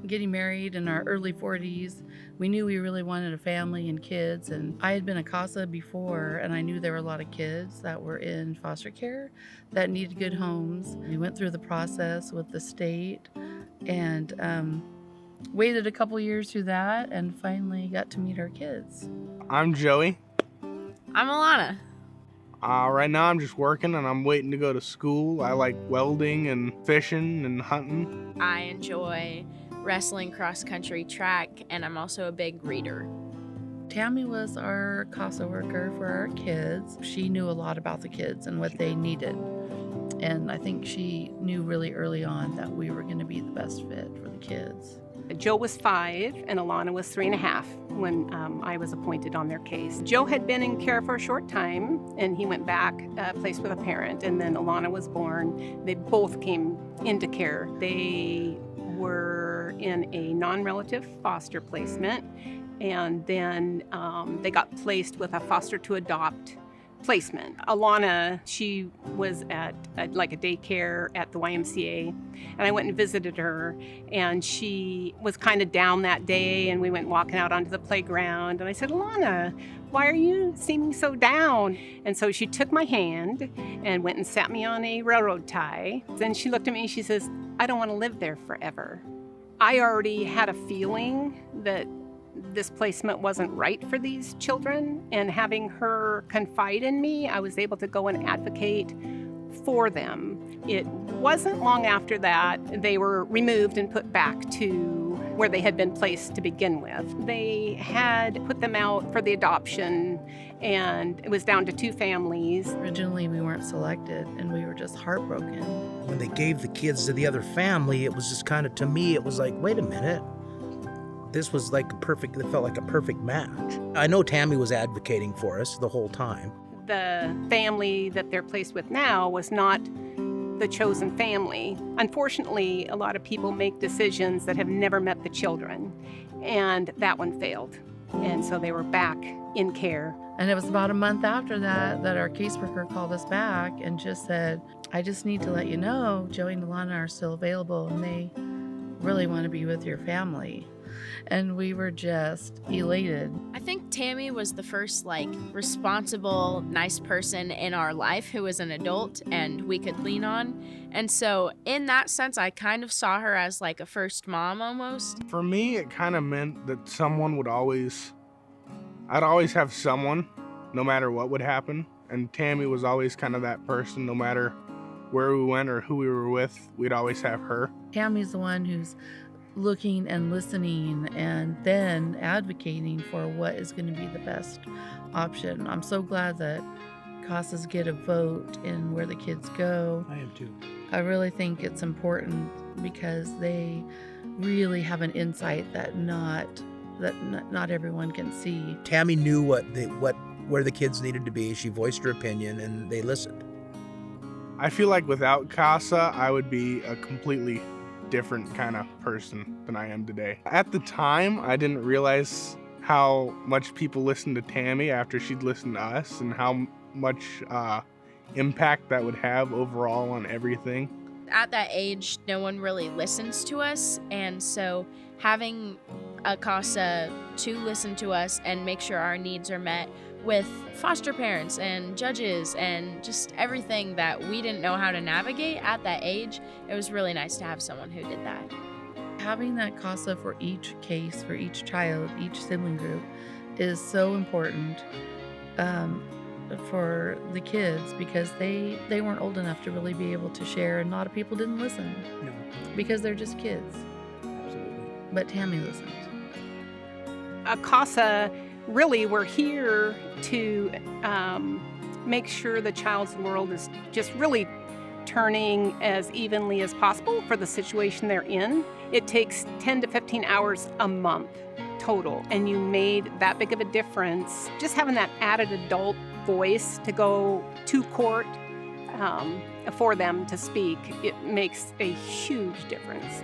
getting married in our early 40s. We knew we really wanted a family and kids, and I had been a CASA before, and I knew there were a lot of kids that were in foster care that needed good homes. We went through the process with the state and waited a couple years through that and finally got to meet our kids. I'm Joey. I'm Alana. Right now I'm just working and I'm waiting to go to school. I like welding and fishing and hunting. I enjoy wrestling, cross-country, track, and I'm also a big reader. Tami was our CASA worker for our kids. She knew a lot about the kids and what they needed. And I think she knew really early on that we were going to be the best fit for the kids. Joe was 5 and Alana was 3.5 when I was appointed on their case. Joe had been in care for a short time and he went back, placed with a parent, and then Alana was born. They both came into care. They were in a non-relative foster placement, and then they got placed with a foster to adopt placement. Alana, she was at a daycare at the YMCA, and I went and visited her, and she was kind of down that day, and we went walking out onto the playground, and I said, Alana, why are you seeming so down? And so she took my hand and went and sat me on a railroad tie. Then she looked at me and she says, I don't want to live there forever. I already had a feeling that this placement wasn't right for these children, and having her confide in me, I was able to go and advocate for them. It wasn't long after that they were removed and put back to where they had been placed to begin with. They had put them out for the adoption, and it was down to 2 families. Originally, we weren't selected, and we were just heartbroken. When they gave the kids to the other family, it was just kind of, to me, it was like, wait a minute. This was like it felt like a perfect match. I know Tami was advocating for us the whole time. The family that they're placed with now was not the chosen family. Unfortunately, a lot of people make decisions that have never met the children, and that one failed. And so they were back in care. And it was about a month after that our caseworker called us back and just said, I just need to let you know Joey and Alana are still available, and they really want to be with your family. And we were just elated. I think Tami was the first responsible, nice person in our life who was an adult and we could lean on. And so in that sense, I kind of saw her as like a first mom almost. For me, it kind of meant that I'd always have someone, no matter what would happen. And Tami was always kind of that person, no matter where we went or who we were with, we'd always have her. Tami's the one who's looking and listening and then advocating for what is going to be the best option. I'm so glad that CASAs get a vote in where the kids go. I am too. I really think it's important because they really have an insight that not everyone can see. Tami knew where the kids needed to be. She voiced her opinion and they listened. I feel like without CASA, I would be a completely different kind of person than I am today. At the time, I didn't realize how much people listened to Tami after she'd listened to us, and how much impact that would have overall on everything. At that age, no one really listens to us, and so having a CASA to listen to us and make sure our needs are met with foster parents and judges and just everything that we didn't know how to navigate at that age, it was really nice to have someone who did that. Having that CASA for each case, for each child, each sibling group is so important for the kids, because they weren't old enough to really be able to share, and a lot of people didn't listen. No. Because they're just kids. Absolutely. But Tami listened. A CASA, really, we're here to make sure the child's world is just really turning as evenly as possible for the situation they're in. It takes 10 to 15 hours a month total, and you made that big of a difference. Just having that added adult voice to go to court for them to speak, it makes a huge difference.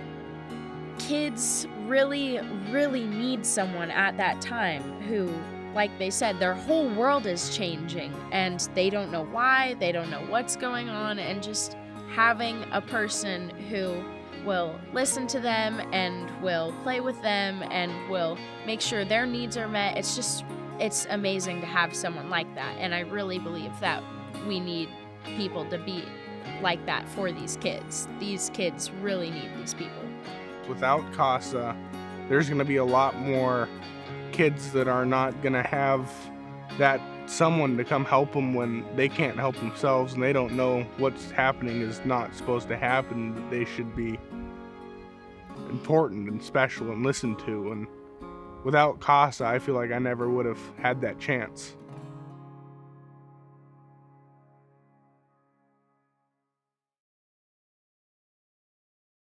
Kids really, really need someone at that time who, like they said, their whole world is changing and they don't know why, they don't know what's going on, and just having a person who will listen to them and will play with them and will make sure their needs are met. It's amazing to have someone like that. And I really believe that we need people to be like that for these kids. These kids really need these people. Without CASA, there's going to be a lot more kids that are not going to have that someone to come help them when they can't help themselves and they don't know what's happening is not supposed to happen, that they should be important and special and listened to. And without CASA, I feel like I never would have had that chance.